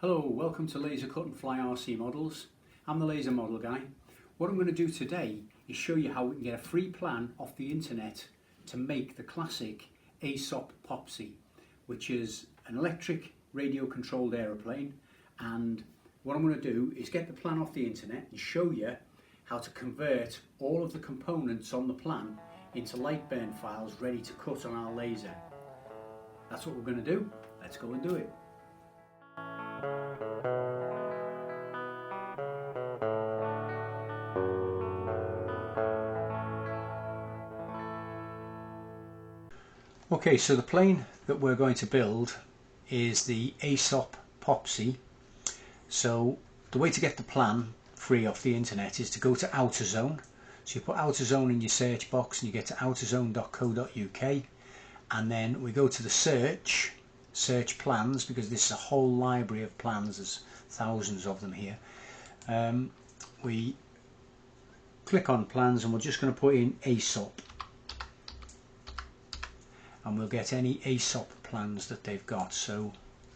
Hello, welcome to Laser Cut and Fly RC Models. I'm the laser model guy. What I'm going to do today is show you how we can get a free plan off the internet to make the classic AESOP Popsie, which is an electric radio controlled aeroplane. And what I'm going to do is get the plan off the internet and show you how to convert all of the components on the plan into lightburn files ready to cut on our laser. That's what we're going to do. Let's go and do it. Okay, so the plane that we're going to build is the AESOP Popsie. So the way to get the plan free off the internet is to go to AutoZone. So you put AutoZone in your search box and you get to autozone.co.uk, and then we go to the search plans, because this is a whole library of plans. There's thousands of them here. We click on plans and we're just going to put in AESOP, and we'll get any AESOP plans that they've got. So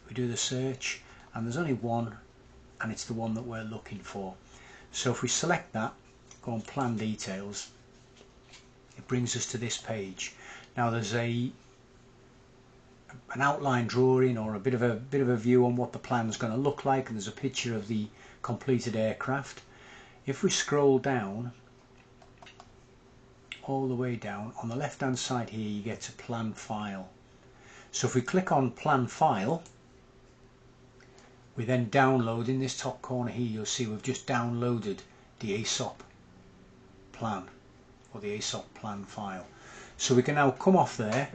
we do the search and there's only one, and it's the one that we're looking for. So if we select that, go on plan details, it brings us to this page. Now there's an outline drawing or a bit of a view on what the plan's going to look like, and there's a picture of the completed aircraft. If we scroll down, all the way down, on the left hand side here you get to plan file. So if we click on plan file, we then download. In this top corner here you'll see we've just downloaded the AESOP plan, or the AESOP plan file. So we can now come off there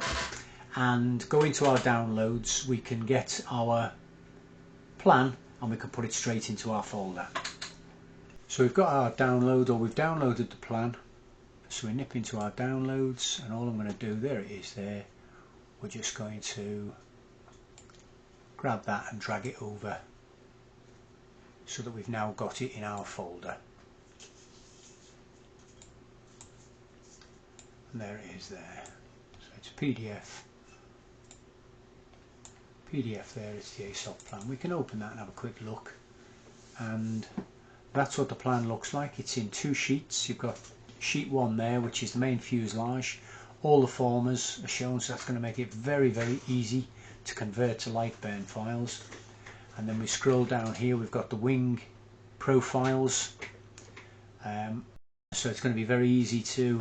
and go into our downloads. We can get our plan and we can put it straight into our folder. So we've got our download, or we've downloaded the plan. So we nip into our downloads, and all I'm going to do, there it is there, we're just going to grab that and drag it over so that we've now got it in our folder. And there it is there. So it's PDF there, it's the AESOP plan. We can open that and have a quick look, and that's what the plan looks like. It's in two sheets. You've got sheet 1 there, which is the main fuselage. All the formers are shown, so that's going to make it very, very easy to convert to lightburn files. And then we scroll down here, we've got the wing profiles. So it's going to be very easy to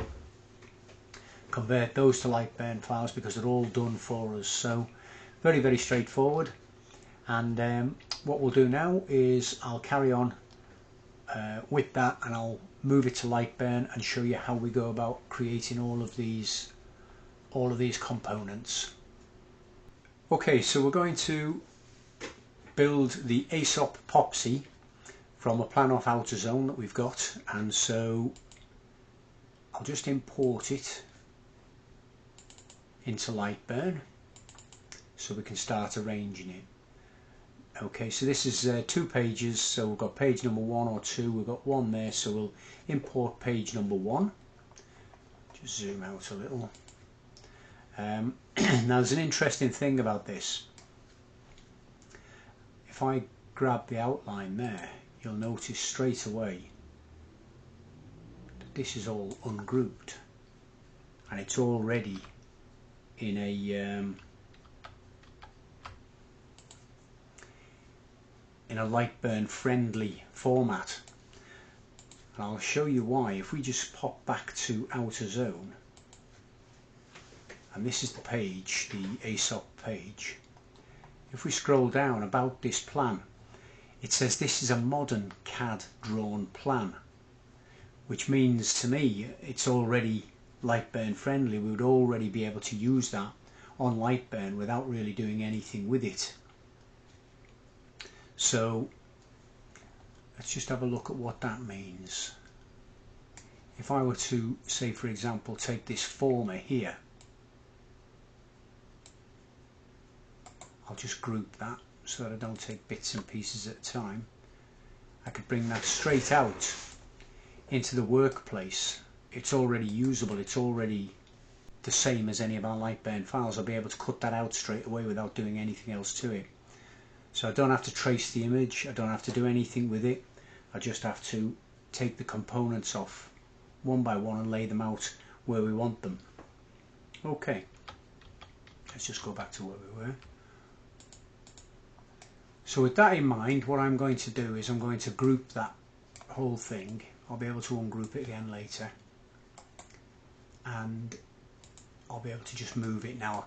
convert those to lightburn files because they're all done for us. So very, very straightforward. And what we'll do now is I'll carry on with that, and I'll move it to lightburn and show you how we go about creating all of these components. Okay, so we're going to build the AESOP Popsie from a plan off AutoZone that we've got, and so I'll just import it into lightburn so we can start arranging it. Okay, so this is 2 pages, so we've got page number 1 or 2, we've got 1 there, so we'll import page number 1. Just zoom out a little. Now there's an interesting thing about this. If I grab the outline there, you'll notice straight away that this is all ungrouped, and it's already in a lightburn friendly format, and I'll show you why. If we just pop back to AutoZone, and this is the page, the AESOP page, if we scroll down about this plan, it says this is a modern CAD drawn plan, which means to me it's already lightburn friendly. We would already be able to use that on lightburn without really doing anything with it. So let's just have a look at what that means. If I were to, say for example, take this former here, I'll just group that so that I don't take bits and pieces at a time. I could bring that straight out into the workplace. It's already usable, it's already the same as any of our lightburn files. I'll be able to cut that out straight away without doing anything else to it. So I don't have to trace the image, I don't have to do anything with it. I just have to take the components off one by one and lay them out where we want them. Okay, let's just go back to where we were. So with that in mind, what I'm going to do is I'm going to group that whole thing. I'll be able to ungroup it again later, and I'll be able to just move it now.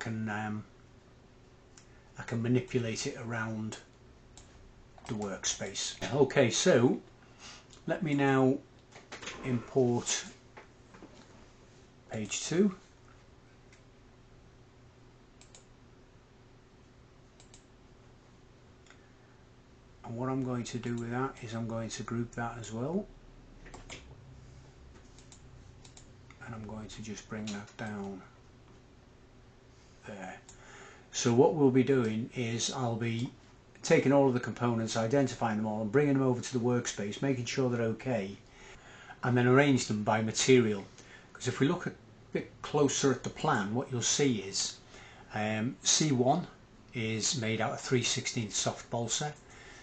I can manipulate it around the workspace. Okay, so let me now import page 2. And what I'm going to do with that is I'm going to group that as well. And I'm going to just bring that down there. So what we'll be doing is I'll be taking all of the components, identifying them all and bringing them over to the workspace, making sure they're okay, and then arrange them by material. Because if we look a bit closer at the plan, what you'll see is C1 is made out of 3/16 soft balsa.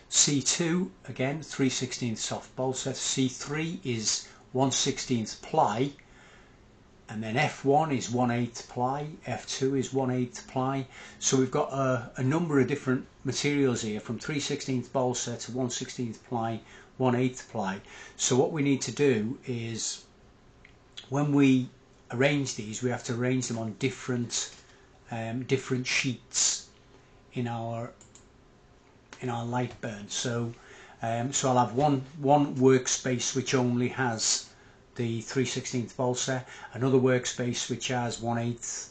C2 again 3/16 soft balsa. C3 is 1/16 ply, and then F1 is 1/8 ply, F2 is 1/8 ply. So we've got a number of different materials here, from 3/16 balsa to 1/16 ply, 1/8 ply. So what we need to do is, when we arrange these, we have to arrange them on different sheets in our lightburn. So I'll have one workspace which only has the 3/16 balsa, another workspace which has 1/8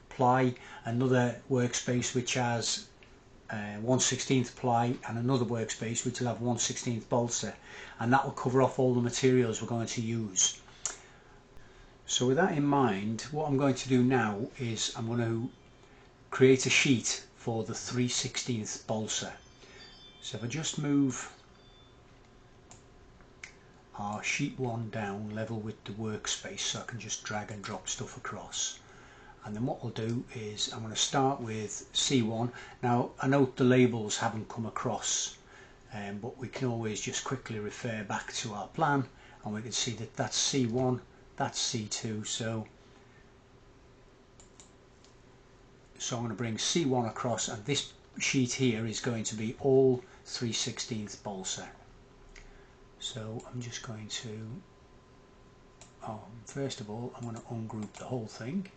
ply, another workspace which has 1/16 ply, and another workspace which will have 1/16 balsa, and that will cover off all the materials we're going to use. So with that in mind, what I'm going to do now is I'm going to create a sheet for the 3/16 balsa. So if I just move our sheet 1 down level with the workspace, so I can just drag and drop stuff across. And then what we'll do is I'm going to start with C1. Now I note the labels haven't come across, but we can always just quickly refer back to our plan and we can see that that's C1, that's C2. So I'm going to bring C1 across, and this sheet here is going to be all 3/16 balsa. So I'm just going to, first of all, I'm going to ungroup the whole thing.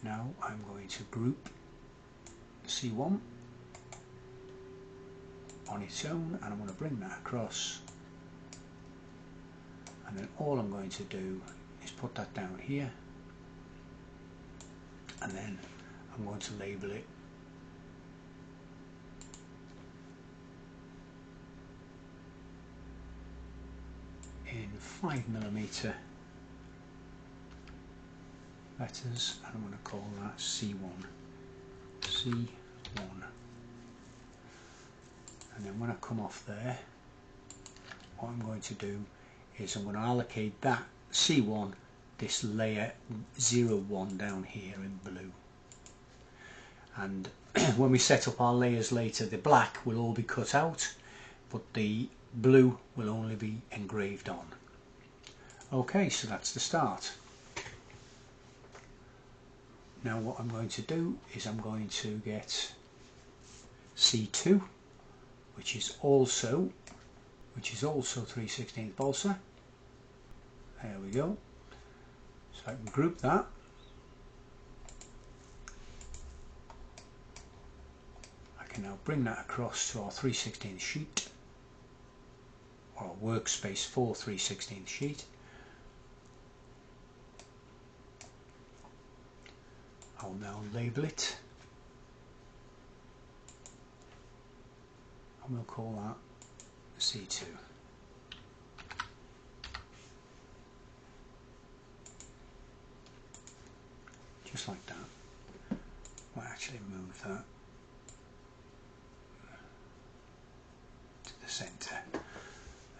Now I'm going to group C1 on its own, and I'm going to bring that across, and then all I'm going to do is put that down here, and then I'm going to label it in 5mm letters, and I'm going to call that C1. And then when I come off there, what I'm going to do is I'm going to allocate that C1 this layer 01 down here in blue. And when we set up our layers later, the black will all be cut out, but the blue will only be engraved on. Okay, so that's the start. Now what I'm going to do is I'm going to get C2, which is also 3/16 balsa. There we go. So I can group that. I can now bring that across to our 3/16 sheet, or workspace for 3/16 sheet. I'll now label it, and we'll call that C2. Just like that. We'll actually move that to the centre.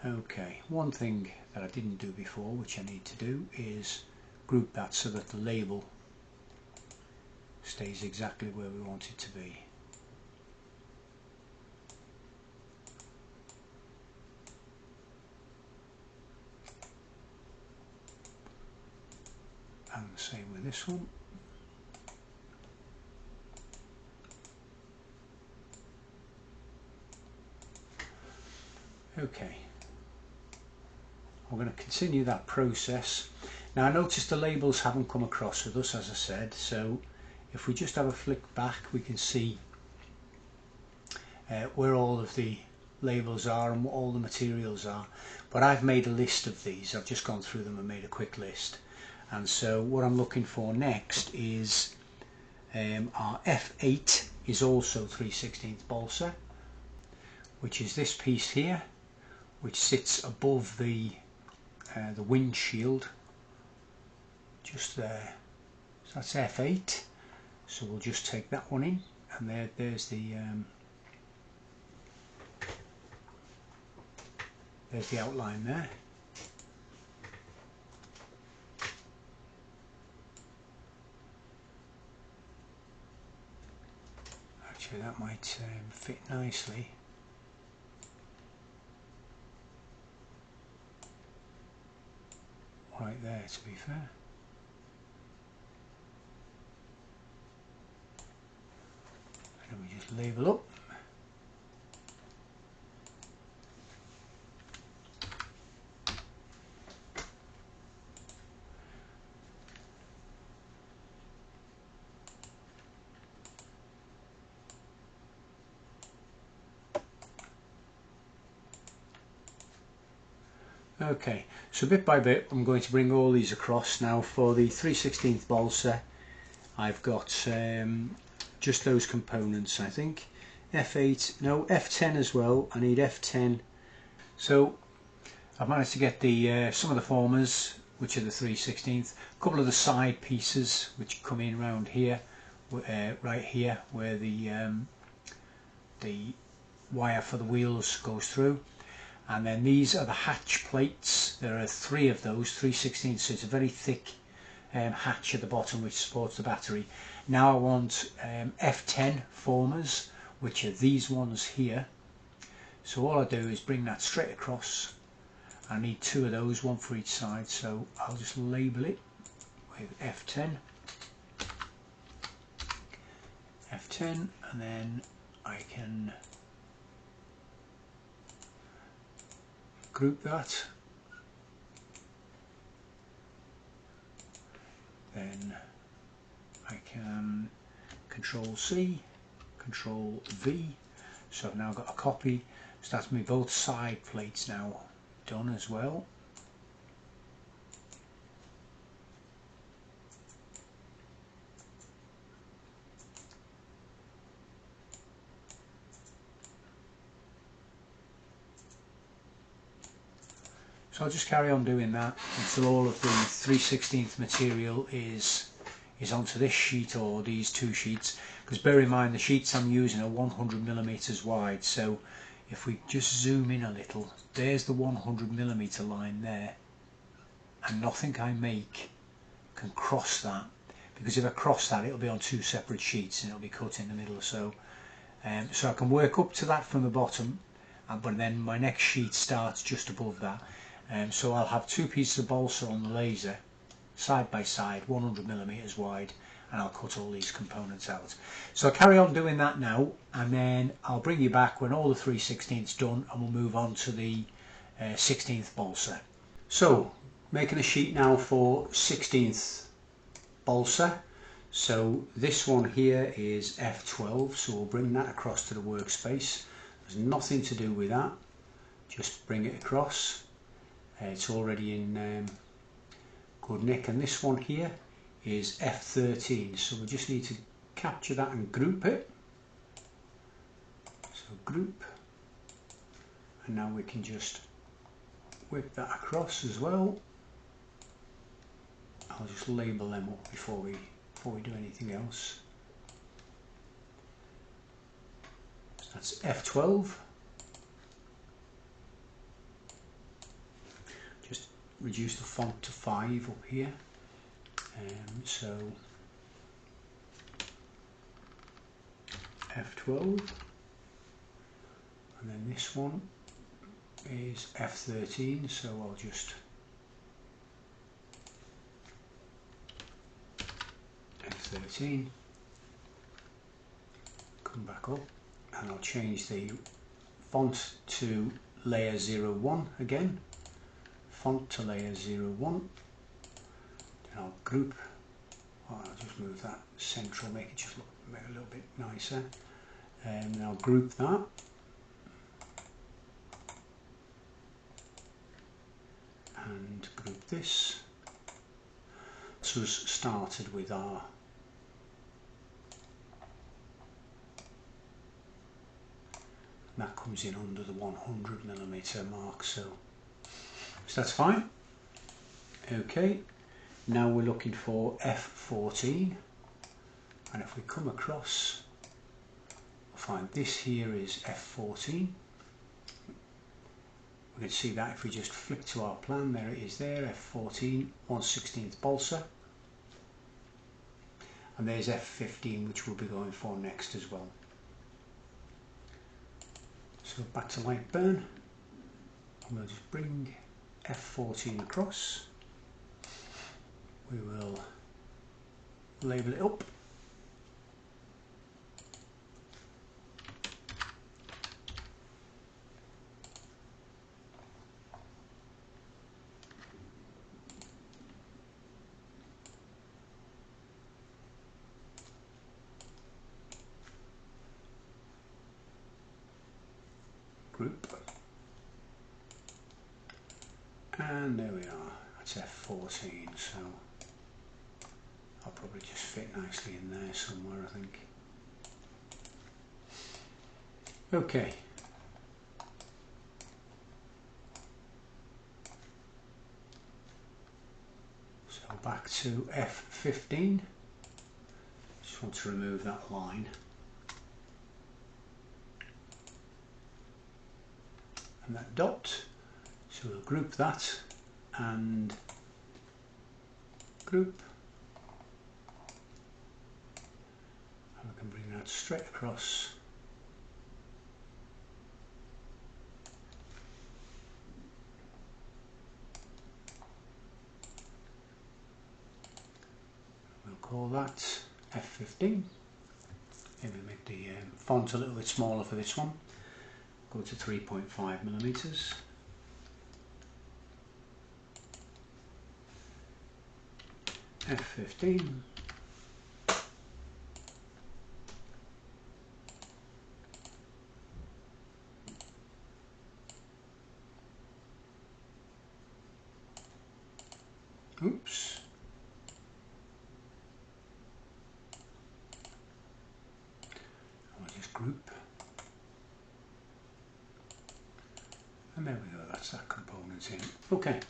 Okay, one thing that I didn't do before, which I need to do, is group that so that the label stays exactly where we want it to be. And the same with this one. Okay, I'm going to continue that process. Now I noticed the labels haven't come across with us, as I said, so if we just have a flick back we can see where all of the labels are and what all the materials are. But I've made a list of these, I've just gone through them and made a quick list. And so what I'm looking for next is our F8 is also 3/16 balsa, which is this piece here, which sits above the windshield, just there. So that's F8. So we'll just take that one in, and there's the outline there. Actually, that might fit nicely. Right there, to be fair. And we just label up. Okay, so bit by bit I'm going to bring all these across. Now for the 3/16 balsa I've got just those components, I think. F8, no, F10 as well. I need F10. So I've managed to get the some of the formers, which are the 3/16, a couple of the side pieces which come in round here, right here where the wire for the wheels goes through. And then these are the hatch plates. There are 3 of those, 3/16, so it's a very thick hatch at the bottom which supports the battery. Now I want F10 formers, which are these ones here. So all I do is bring that straight across. I need 2 of those, 1 for each side, so I'll just label it with F10. F10, and then I can group that. Then I can Control C, Control V. So I've now got a copy. So that's me both side plates now done as well. So I'll just carry on doing that until all of the 3/16 material is onto this sheet or these 2 sheets, because bear in mind the sheets I'm using are 100mm wide. So if we just zoom in a little, there's the 100mm line there, and nothing I make can cross that, because if I cross that it'll be on 2 separate sheets and it'll be cut in the middle. So so I can work up to that from the bottom, but then my next sheet starts just above that. So I'll have 2 pieces of balsa on the laser side by side, 100mm wide, and I'll cut all these components out. So I'll carry on doing that now, and then I'll bring you back when all the 3/16's done, and we'll move on to the 16th balsa. So making a sheet now for 16th balsa. So this one here is F12, so we'll bring that across to the workspace. There's nothing to do with that, just bring it across. It's already in good nick. And this one here is F13, so we just need to capture that and group it. So group, and now we can just whip that across as well. I'll just label them up before we do anything else. So that's F12. Just reduce the font to 5 up here. So F12, and then this one is F13, so I'll just F13, come back up, and I'll change the font to layer 01 again, font to layer 01, then I'll group, I'll just move that central, make it just look a little bit nicer, and then I'll group that, and group this. This was started with our that comes in under the 100mm mark, so that's fine. Okay, now we're looking for F14, and if we come across, we'll find this here is F14. We can see that if we just flick to our plan, there it is there, F14, 1/16 balsa, and there's F15, which we'll be going for next as well. So back to lightburn, and we'll just bring F14 across. We will label it up. Group, and there we are, that's F14, so I'll probably just fit nicely in there somewhere, I think. Okay, so back to F15, just want to remove that line. And that dot, so we'll group that and group, and we can bring that straight across. We'll call that F15. Maybe make the font a little bit smaller for this one. Go to 3.5mm. F15. Oops. I'll just group. And there we go, that's that component in. Okay.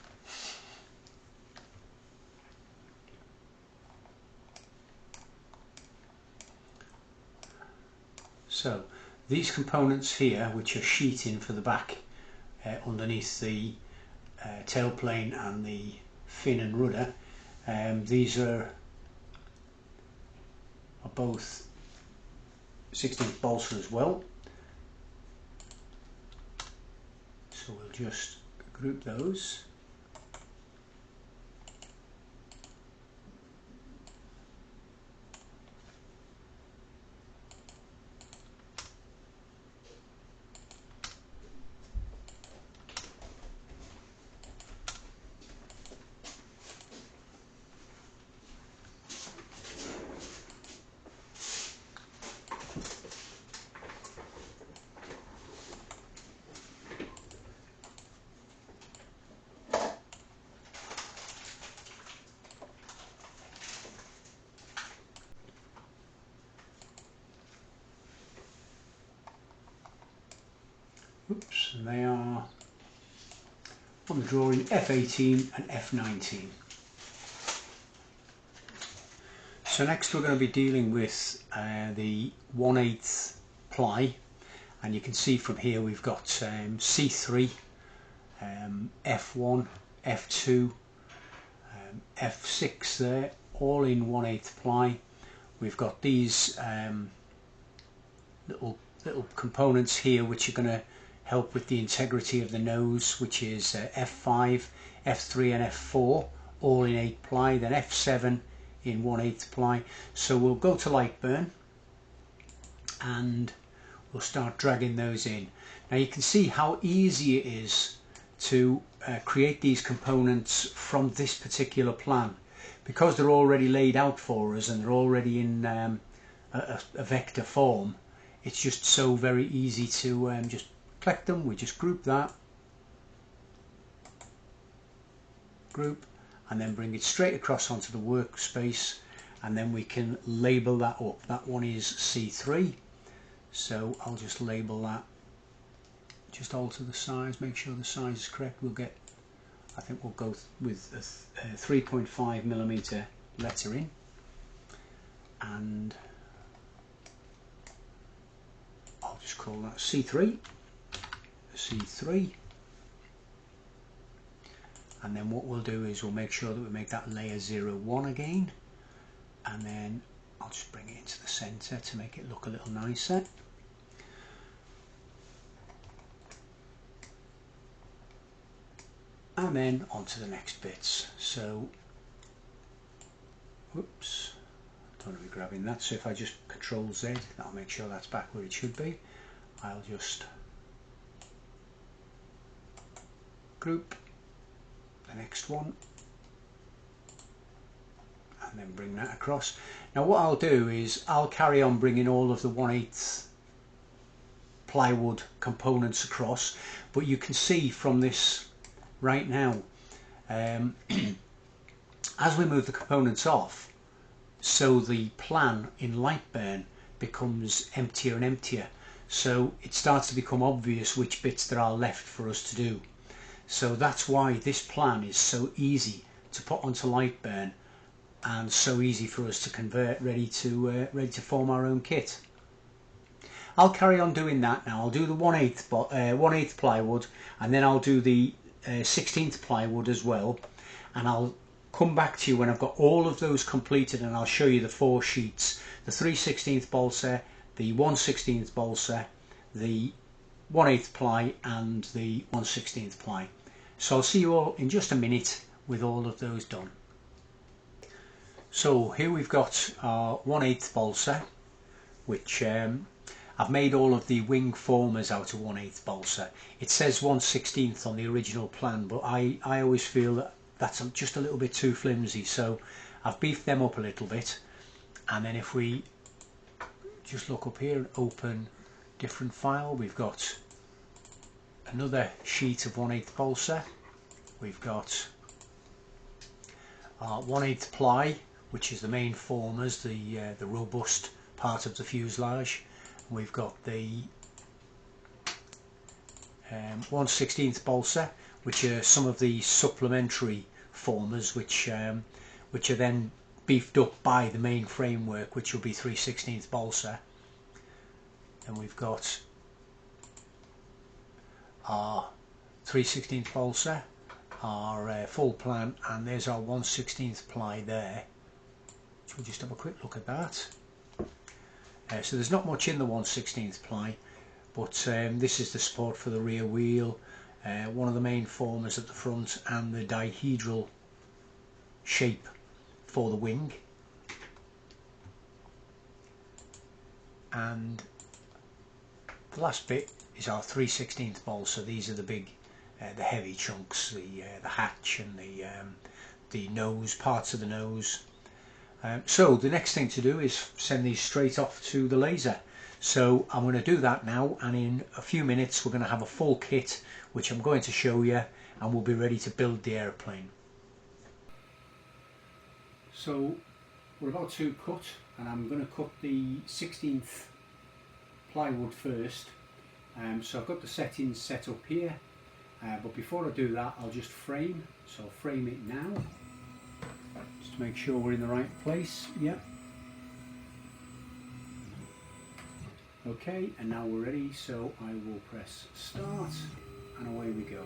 So these components here, which are sheeting for the back underneath the tailplane and the fin and rudder, these are both 16th balsa as well. So we'll just group those. Oops, and they are on the drawing F18 and F19. So next we're going to be dealing with the 1/8 ply, and you can see from here we've got C3, F1, F2, F6 there, all in 1/8 ply. We've got these little components here which are going to help with the integrity of the nose, which is F5, F3 and F4, all in 8 ply, then F7 in 1/8 ply. So we'll go to lightburn and we'll start dragging those in. Now you can see how easy it is to create these components from this particular plan, because they're already laid out for us and they're already in a vector form. It's just so very easy to just collect them. We just group that, group, and then bring it straight across onto the workspace, and then we can label that up. That one is C3, so I'll just label that, just alter the size, make sure the size is correct. We'll get, I think we'll go with a 3.5mm lettering, and I'll just call that C3, C3. And then what we'll do is we'll make sure that we make that layer 01 again, and then I'll just bring it into the center to make it look a little nicer. And then on to the next bits. So, whoops, don't want to be grabbing that, so if I just Control Z, that'll make sure that's back where it should be. I'll just group the next one and then bring that across. Now what I'll do is I'll carry on bringing all of the 1/8 plywood components across, but you can see from this right now, as we move the components off, so the plan in lightburn becomes emptier and emptier, so it starts to become obvious which bits there are left for us to do. So that's why this plan is so easy to put onto lightburn and so easy for us to convert, ready to form our own kit. I'll carry on doing that now. I'll do the 1/8 plywood, and then I'll do the 16th plywood as well, and I'll come back to you when I've got all of those completed, and I'll show you the 4 sheets: the 3/16 balsa, the 1/16 balsa, the 1/8 ply and the 1/16 ply. So I'll see you all in just a minute with all of those done. So here we've got our 1/8 balsa, which I've made all of the wing formers out of 1/8 balsa. It says 1/16 on the original plan, but I always feel that that's just a little bit too flimsy, so I've beefed them up a little bit. And then if we just look up here and open different file, we've got another sheet of 1/8 balsa. We've got our 1/8 ply, which is the main formers, the robust part of the fuselage. We've got the 1/16 balsa, which are some of the supplementary formers, which are then beefed up by the main framework, which will be 3/16 balsa. And we've got our 3/16 balsa, our full plan, and there's our 1/16 ply there. So we'll just have a quick look at that. So there's not much in the 1/16 ply, but this is the support for the rear wheel, one of the main formers at the front, and the dihedral shape for the wing. And the last bit is our 3/16 balsa. These are the big, the heavy chunks, the hatch and the nose, parts of the nose. So the next thing to do is send these straight off to the laser. So I'm going to do that now, and in a few minutes we're going to have a full kit which I'm going to show you, and we'll be ready to build the airplane. So we're about to cut, and I'm going to cut the 16th plywood first. So I've got the settings set up here, but before I do that I'll just frame. So I'll frame it now, just to make sure we're in the right place. Yep. Okay, and now we're ready, so I will press start, and away we go.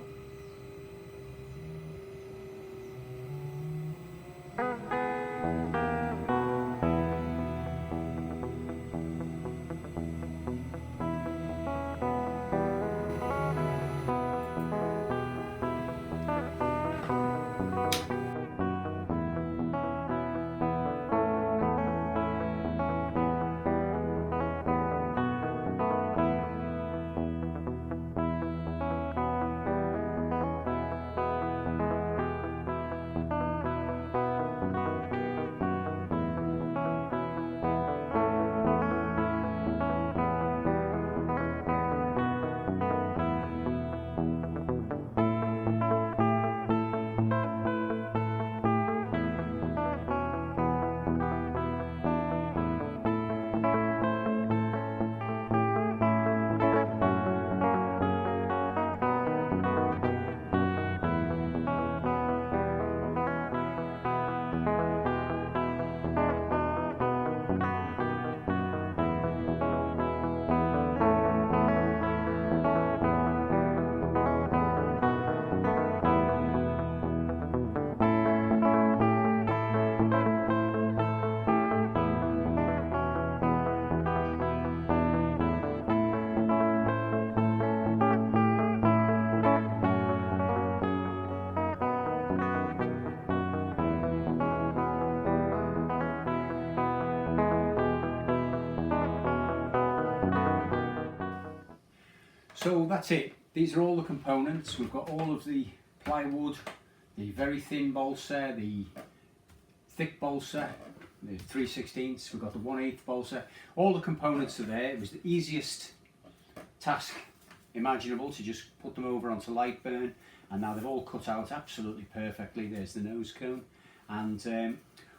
So that's it. These are all the components. We've got all of the plywood, the very thin balsa, the thick balsa, the 3/16, we've got the 1/8 balsa. All the components are there. It was the easiest task imaginable to just put them over onto lightburn, and now they've all cut out absolutely perfectly. There's the nose cone, and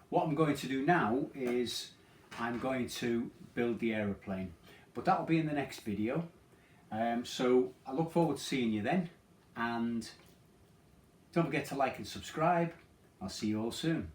what I'm going to do now is I'm going to build the aeroplane, but that'll be in the next video. So I look forward to seeing you then, and don't forget to like and subscribe. I'll see you all soon.